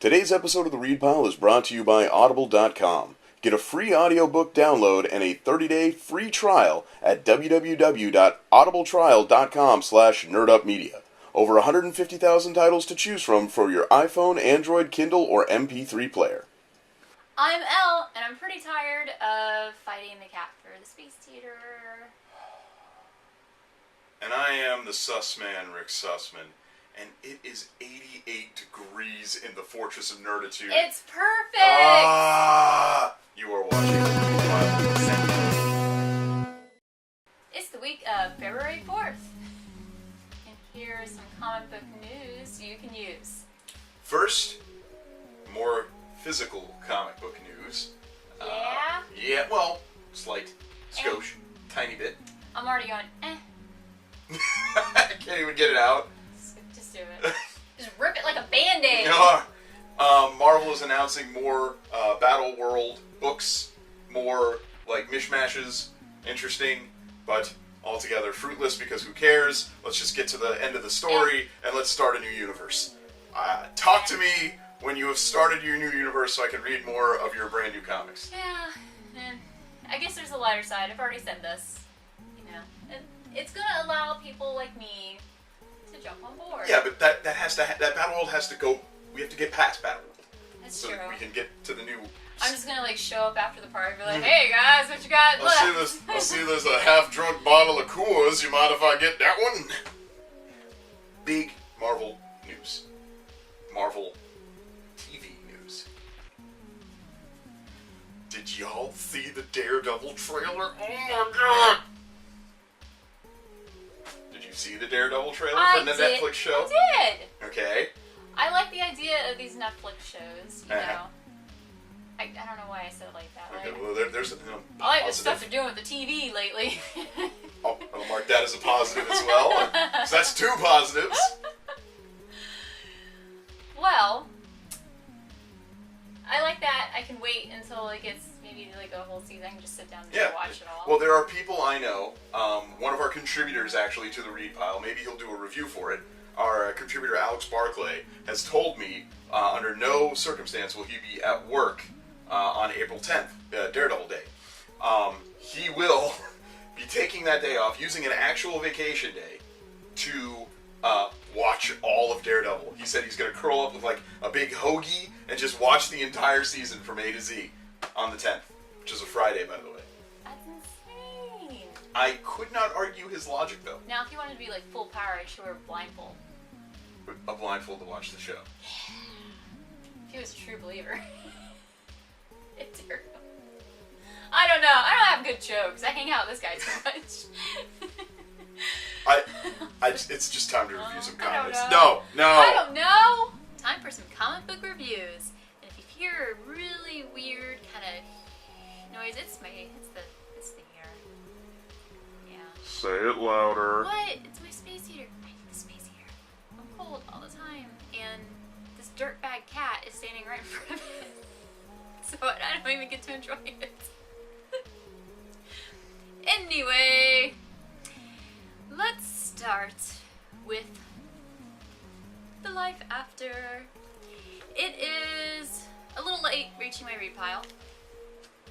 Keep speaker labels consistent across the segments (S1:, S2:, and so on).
S1: Today's episode of the Read Pile is brought to you by Audible.com. Get a free audiobook download and a 30-day free trial at www.audibletrial.com/nerdupmedia. Over 150,000 titles to choose from for your iPhone, Android, Kindle, or MP3 player.
S2: I'm Elle, and I'm pretty tired of fighting the cat for the space theater.
S1: And I am the Sussman, Rick Sussman, and it is 88 degrees in the Fortress of Nerditude.
S2: It's perfect!
S1: You are watching the Read Pile.
S2: It's the week of February 4th. And here's some comic book news you can use.
S1: First, more physical comic book news.
S2: Yeah?
S1: Well, slight, skosh, tiny bit.
S2: I'm already going,
S1: I can't even get it out.
S2: Just do it. Just rip it like a Band-Aid.
S1: Marvel is announcing more Battle World books, more like mishmashes, interesting, but altogether fruitless because who cares? Let's just get to the end of the story and let's start a new universe. Talk to me when you have started your new universe so I can read more of your brand new comics.
S2: Yeah, and I guess there's a lighter side. I've already said this. You know, it's going to allow people like me to jump on board.
S1: Yeah, but that Battle World has to go. We have to get past Battle World.
S2: That's
S1: so
S2: true.
S1: We can get to the new.
S2: I'm just gonna show up after the party and be like, "Hey guys, what you got left?"
S1: I see there's a half-drunk bottle of Coors. You mind if I get that one? Big Marvel news. Marvel TV news. Did y'all see the Daredevil trailer? Oh my god! Did you see the Daredevil trailer from the Netflix show?
S2: I did.
S1: Okay.
S2: I like the idea of these Netflix shows. You know, I don't know why I said it like that.
S1: Okay,
S2: Like,
S1: well, there's
S2: I like the stuff they're doing with the TV lately.
S1: I'll mark that as a positive as well. So that's two positives.
S2: Well, I like that. I can wait until it gets maybe like a whole season. I can just sit down and watch it all.
S1: Well, there are people I know. One of our contributors actually to the Read Pile. Maybe he'll do a review for it. Our contributor Alex Barclay has told me under no circumstance will he be at work on April 10th, Daredevil Day. He will be taking that day off, using an actual vacation day to watch all of Daredevil. He said he's going to curl up with like a big hoagie and just watch the entire season from A to Z on the 10th, which is a Friday, by the way.
S2: That's insane.
S1: I could not argue his logic, though.
S2: Now, if you wanted to be like full power, I'd should wear a blindfold.
S1: A blindfold to watch the show.
S2: If he was a true believer. It's terrible. I don't know. I don't have good jokes. I hang out with this guy too
S1: much. It's just time to review some comics.
S2: I don't know. Time for some comic book reviews. And if you hear a really weird kind of noise, it's the air. Yeah.
S1: Say it louder.
S2: What? It's my space heater. I need the space heater. I'm cold all the time, and this dirtbag cat is standing right in front of it. So I don't even get to enjoy it. Anyway, let's start with the life after. It is a little late reaching my read pile,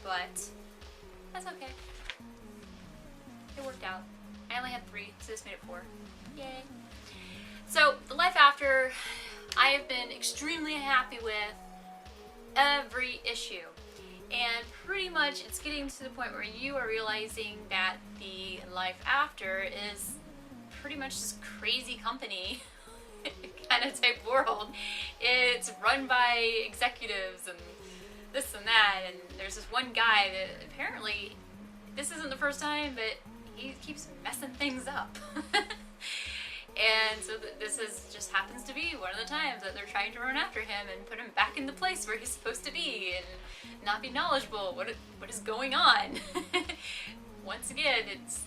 S2: but that's okay. It worked out. I only had 3, so this made it 4. Yay. So, the life after, I have been extremely happy with every issue. And pretty much it's getting to the point where you are realizing that the life after is pretty much this crazy company kind of type world. It's run by executives and this and that, and there's this one guy that apparently, this isn't the first time, but he keeps messing things up. And so this just happens to be one of the times that they're trying to run after him and put him back in the place where he's supposed to be and not be knowledgeable what is going on. Once again, it's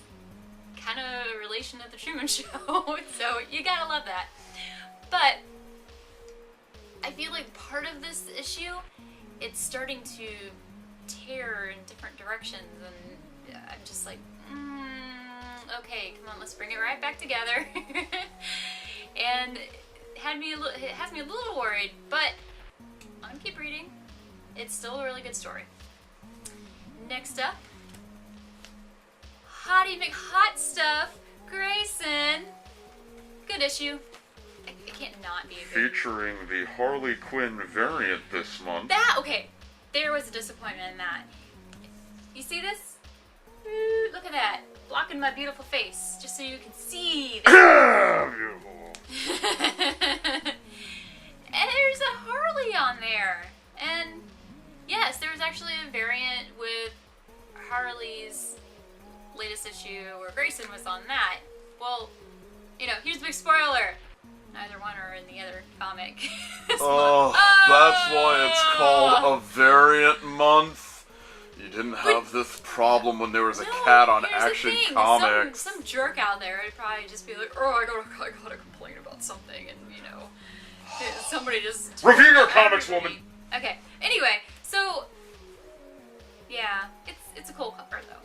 S2: kind of a relation of the Truman Show, so you gotta love that. But I feel like part of this issue, it's starting to tear in different directions, and I'm just like, okay, come on, let's bring it right back together. And it has me a little worried, but it's still a really good story. Next up, Hottie McHot Stuff, Grayson. Good issue. It can't not be a good.
S3: Featuring the Harley Quinn variant this month.
S2: Okay, there was a disappointment in that. You see this? Ooh, look at that. Blocking my beautiful face, just so you can see that. And there's a Harley on there. And yes, there was actually a variant with Harley's latest issue where Grayson was on that. Well, here's the big spoiler. Neither one are in the other comic.
S3: That's why it's called a variant month. You didn't have this problem when there was a cat on Action Comics.
S2: Some jerk out there would probably just be like, I gotta complain about something, and somebody just
S3: review your comics, woman.
S2: Okay. Anyway, so yeah, it's a cool cover though.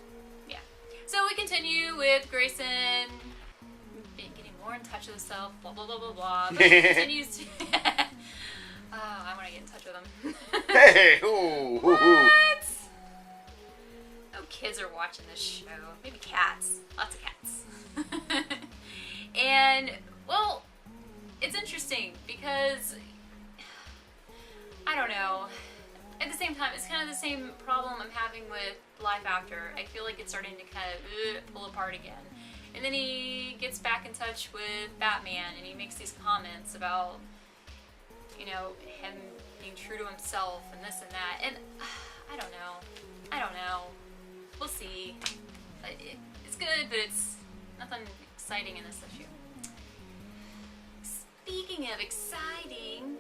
S2: Yeah. So we continue with Grayson getting more in touch with himself. Blah blah blah blah blah. But he continues to. I want to get in touch with him.
S3: Hey, ooh,
S2: what?
S3: ooh.
S2: No kids are watching this show. Maybe cats. Lots of cats. And, well, it's interesting because, I don't know. At the same time, it's kind of the same problem I'm having with Life After. I feel like it's starting to kind of pull apart again. And then he gets back in touch with Batman and he makes these comments about, him being true to himself and this and that. And I don't know. We'll see. It's good, but it's nothing exciting in this issue. Speaking of exciting,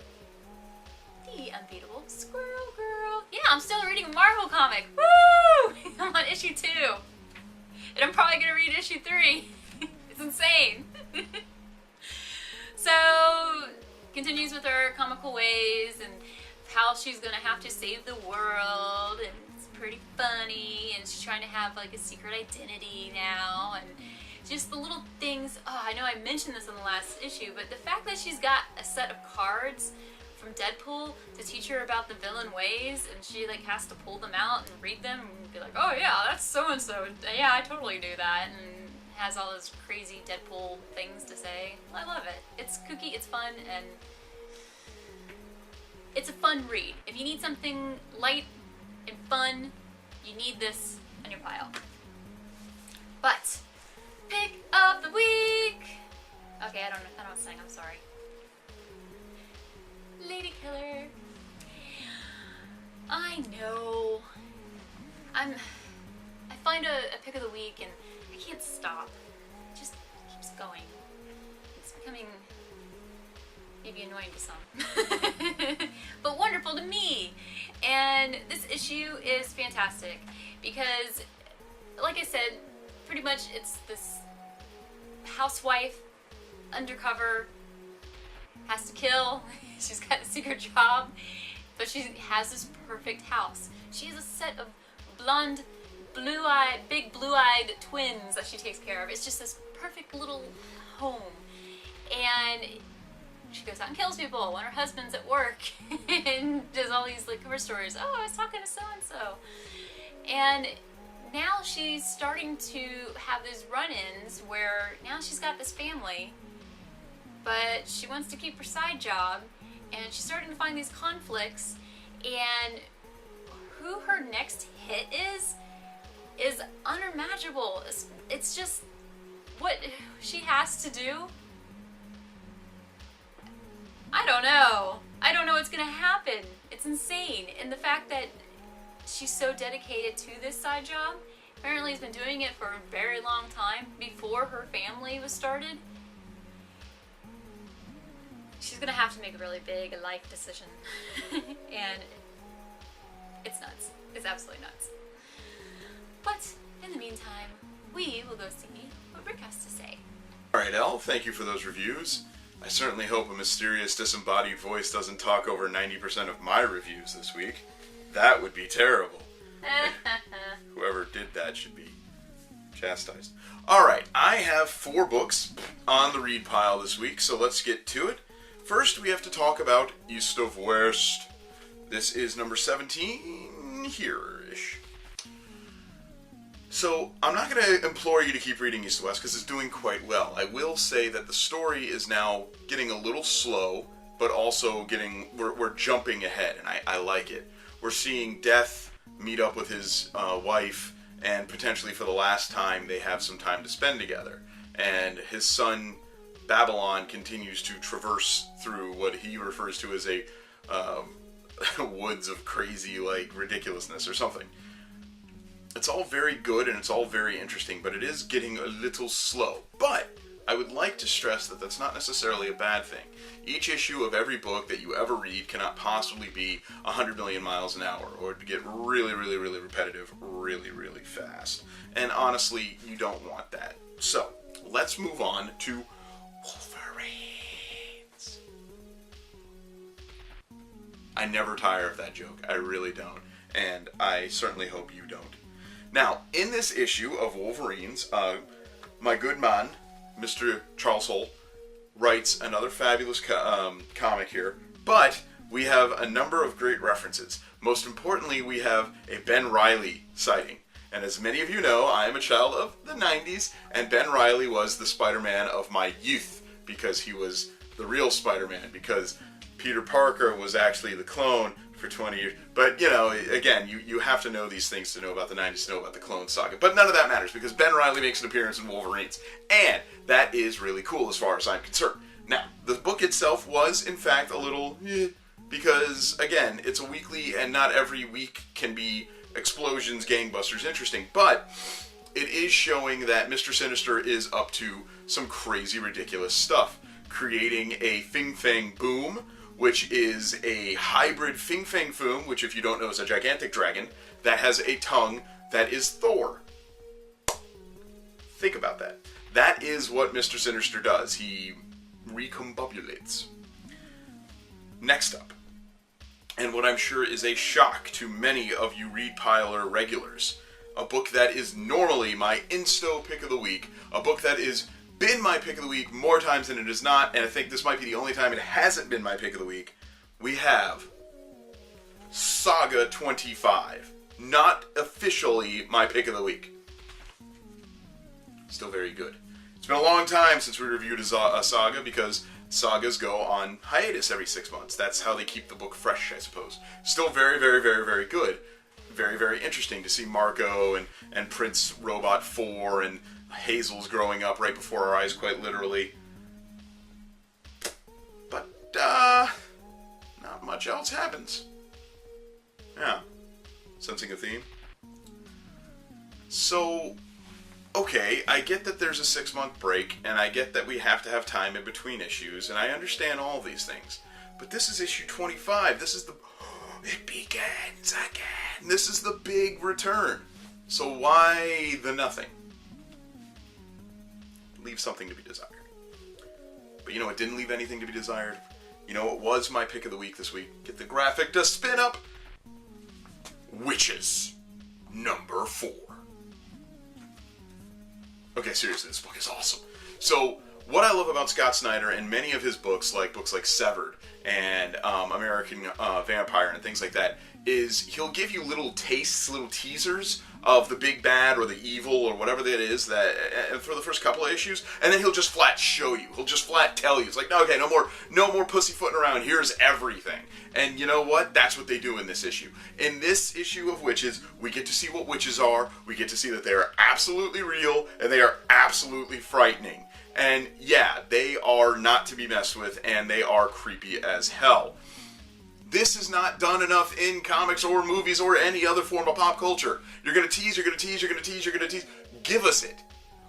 S2: the Unbeatable Squirrel Girl. Yeah, I'm still reading a Marvel comic. Woo! I'm on issue 2. And I'm probably going to read issue 3. It's insane. So, continues with her comical ways and how she's going to have to save the world, and it's pretty funny, and she's trying to have like a secret identity now, and just the little things. I know I mentioned this in the last issue, but the fact that she's got a set of cards from Deadpool to teach her about the villain ways, and she like has to pull them out and read them and be like, oh yeah, that's so and so, yeah, I totally do that, and has all those crazy Deadpool things to say. I love it. It's kooky, it's fun, and it's a fun read. If you need something light and fun, you need this on your pile. But pick of the week. Okay, I don't sing. I'm sorry. Lady Killer. I know. I find a pick of the week and I can't stop. It just keeps going. It's becoming maybe annoying to some, but wonderful to me. And this issue is fantastic because, like I said, pretty much it's this housewife undercover has to kill. She's got a secret job, but she has this perfect house. She has a set of blonde, big blue-eyed twins that she takes care of. It's just this perfect little home. And she goes out and kills people when her husband's at work and does all these like cover stories. Oh, I was talking to so-and-so. And now she's starting to have these run-ins where now she's got this family, but she wants to keep her side job, and she's starting to find these conflicts, and who her next hit is unimaginable. It's just what she has to do. I don't know what's gonna happen. It's insane. And the fact that she's so dedicated to this side job, apparently has been doing it for a very long time, before her family was started. She's gonna have to make a really big life decision. And it's nuts. It's absolutely nuts. But in the meantime, we will go see what Rick has to say.
S1: Alright, Elle, thank you for those reviews. I certainly hope a mysterious disembodied voice doesn't talk over 90% of my reviews this week. That would be terrible. Whoever did that should be chastised. Alright, I have 4 books on the read pile this week, so let's get to it. First, we have to talk about East of West. This is number 17 here-ish. So, I'm not going to implore you to keep reading East to West because it's doing quite well. I will say that the story is now getting a little slow, but also we're jumping ahead, and I like it. We're seeing Death meet up with his wife, and potentially for the last time they have some time to spend together. And his son, Babylon, continues to traverse through what he refers to as a woods of crazy, like, ridiculousness or something. It's all very good and it's all very interesting, but it is getting a little slow. But I would like to stress that that's not necessarily a bad thing. Each issue of every book that you ever read cannot possibly be 100 million miles an hour or to get really, really, really repetitive really, really fast. And honestly, you don't want that. So, let's move on to Wolverines. I never tire of that joke. I really don't. And I certainly hope you don't. Now, in this issue of Wolverines, my good man, Mr. Charles Holt, writes another fabulous comic here, but we have a number of great references. Most importantly, we have a Ben Reilly sighting. And as many of you know, I am a child of the 90s, and Ben Reilly was the Spider-Man of my youth, because he was the real Spider-Man, because Peter Parker was actually the clone for 20 years. But, you know, again, you have to know these things to know about the 90s, to know about the Clone Saga. But none of that matters, because Ben Reilly makes an appearance in Wolverines. And that is really cool as far as I'm concerned. Now, the book itself was, in fact, a little because, again, it's a weekly, and not every week can be explosions, gangbusters, interesting. But it is showing that Mr. Sinister is up to some crazy, ridiculous stuff. Creating a Fing Fang Boom, which is a hybrid Fing Fang Foom, which if you don't know is a gigantic dragon, that has a tongue that is Thor. Think about that. That is what Mr. Sinister does. He recombobulates. Next up, and what I'm sure is a shock to many of you Readpiler regulars, a book that is normally my insto pick of the week, a book that is been my pick of the week more times than it is not, and I think this might be the only time it hasn't been my pick of the week. We have Saga 25. Not officially my pick of the week. Still very good. It's been a long time since we reviewed a Saga, because Sagas go on hiatus every 6 months. That's how they keep the book fresh, I suppose. Still very, very, very, very good. Very, very interesting to see Marco and Prince Robot 4 and Hazel's growing up right before our eyes, quite literally. But, not much else happens. Yeah. Sensing a theme? So, okay, I get that there's a 6-month break, and I get that we have to have time in between issues, and I understand all these things. But this is issue 25. This is the... It begins again. This is the big return. So why the nothing? Leave something to be desired. But you know what didn't leave anything to be desired? You know what was my pick of the week this week? Get the graphic to spin up. Wytches number 4. Okay, seriously, this book is awesome. So, what I love about Scott Snyder and many of his books like Severed and American Vampire and things like that, is he'll give you little tastes, little teasers of the big bad or the evil or whatever that is that for the first couple of issues, and then he'll just flat show you. He'll just flat tell you. It's like, no, okay, no more pussyfooting around. Here's everything. And you know what? That's what they do in this issue. In this issue of Wytches, we get to see what witches are. We get to see that they are absolutely real and they are absolutely frightening. And yeah, they are not to be messed with, and they are creepy as hell. This is not done enough in comics or movies or any other form of pop culture. You're going to tease, you're going to tease, you're going to tease, you're going to tease. Give us it.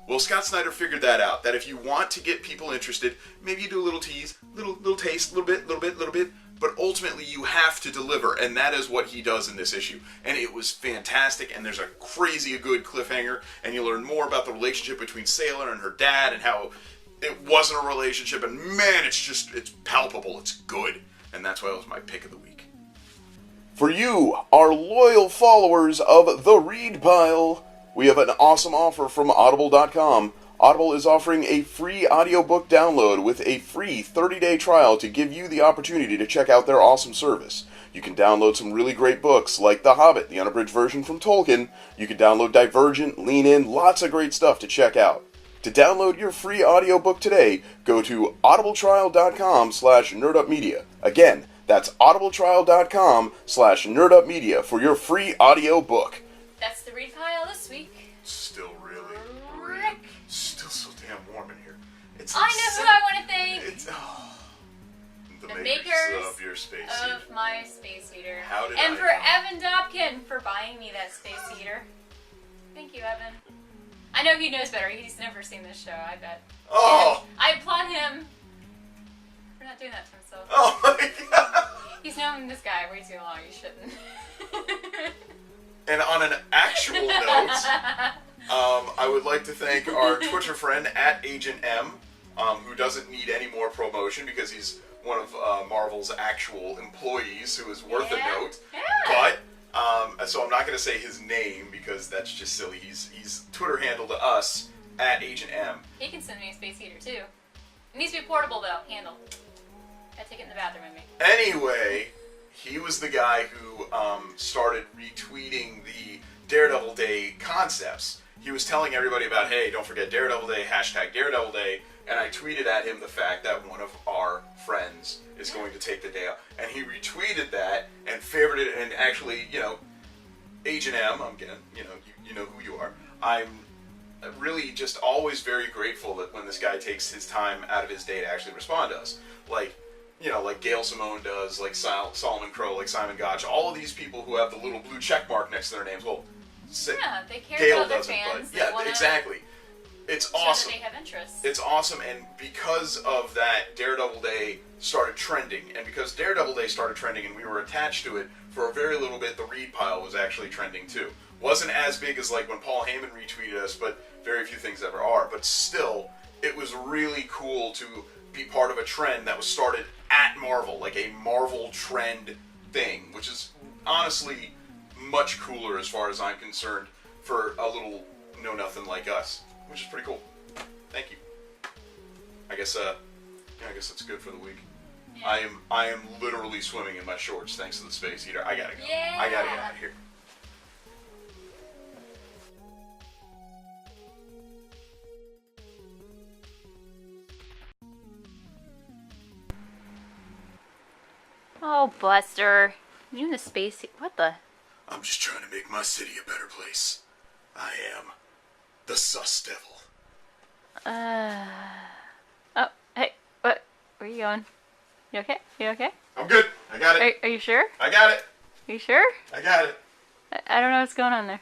S1: Well, Scott Snyder figured that out, that if you want to get people interested, maybe you do a little tease, little taste, little bit, but ultimately you have to deliver, and that is what he does in this issue. And it was fantastic, and there's a crazy good cliffhanger, and you learn more about the relationship between Sailor and her dad, and how it wasn't a relationship, and man, it's palpable, it's good. And that's why it was my pick of the week. For you, our loyal followers of The Read Pile, we have an awesome offer from Audible.com. Audible is offering a free audiobook download with a free 30-day trial to give you the opportunity to check out their awesome service. You can download some really great books like The Hobbit, the unabridged version from Tolkien. You can download Divergent, Lean In, lots of great stuff to check out. To download your free audiobook today, go to audibletrial.com/nerdupmedia. Again, that's audibletrial.com/nerdupmedia for your free audiobook.
S2: That's the read pile this week.
S1: Still really,
S2: Rick.
S1: still so damn warm in here. It's
S2: I know who I want to thank.
S1: It's
S2: The makers
S1: of your space heater.
S2: of my space heater.
S1: How did
S2: and
S1: I
S2: for
S1: know?
S2: Evan Dobkin for buying me that space heater. Thank you, Evan. I know he knows better. He's never seen this show, I bet.
S1: Oh!
S2: And I applaud him for not doing that to himself.
S1: Oh my god!
S2: He's known this guy way too long. You shouldn't.
S1: And on an actual note, I would like to thank our Twitter friend @AgentM, who doesn't need any more promotion because he's one of Marvel's actual employees who is worth a note.
S2: Yeah.
S1: But so I'm not going to say his name because that's just silly. He's Twitter handle to us @AgentM.
S2: He can send me a space heater too. It needs to be portable though. Handle. Gotta take it in the bathroom with me.
S1: Anyway, he was the guy who started retweeting the Daredevil Day concepts. He was telling everybody about, hey, don't forget Daredevil Day, #Daredevil Day, and I tweeted at him the fact that one of our friends is going to take the day off. And he retweeted that and favorited it, and actually, you know, Agent M, again, you know who you are. I'm really just always very grateful that when this guy takes his time out of his day to actually respond to us. Like, you know, like Gail Simone does, like Solomon Crow, like Simon Gotch, all of these people who have the little blue check mark next to their names. Well,
S2: Yeah, they care
S1: Gail
S2: about their
S1: doesn't,
S2: fans.
S1: but yeah, exactly. It's awesome.
S2: They have interests.
S1: It's awesome, and because of that, Daredevil Day started trending, and because Daredevil Day started trending and we were attached to it for a very little bit, the read pile was actually trending too. Wasn't as big as like when Paul Heyman retweeted us, but very few things ever are. But still, it was really cool to be part of a trend that was started at Marvel, like a Marvel trend thing, which is honestly much cooler as far as I'm concerned for a little know-nothing like us, which is pretty cool. Thank you. I guess that's good for the week.
S2: Yeah.
S1: I am literally swimming in my shorts thanks to the space heater. I gotta go.
S2: Yeah.
S1: I gotta get out of here.
S2: Oh, Buster. You in the space... What the...
S1: I'm just trying to make my city a better place. I am the Sus Devil.
S2: Oh, hey. What? Where are you going? You okay? You okay?
S1: I'm good. I got it.
S2: Are you sure?
S1: I got it.
S2: Are you sure?
S1: I got it.
S2: I don't know what's going on there.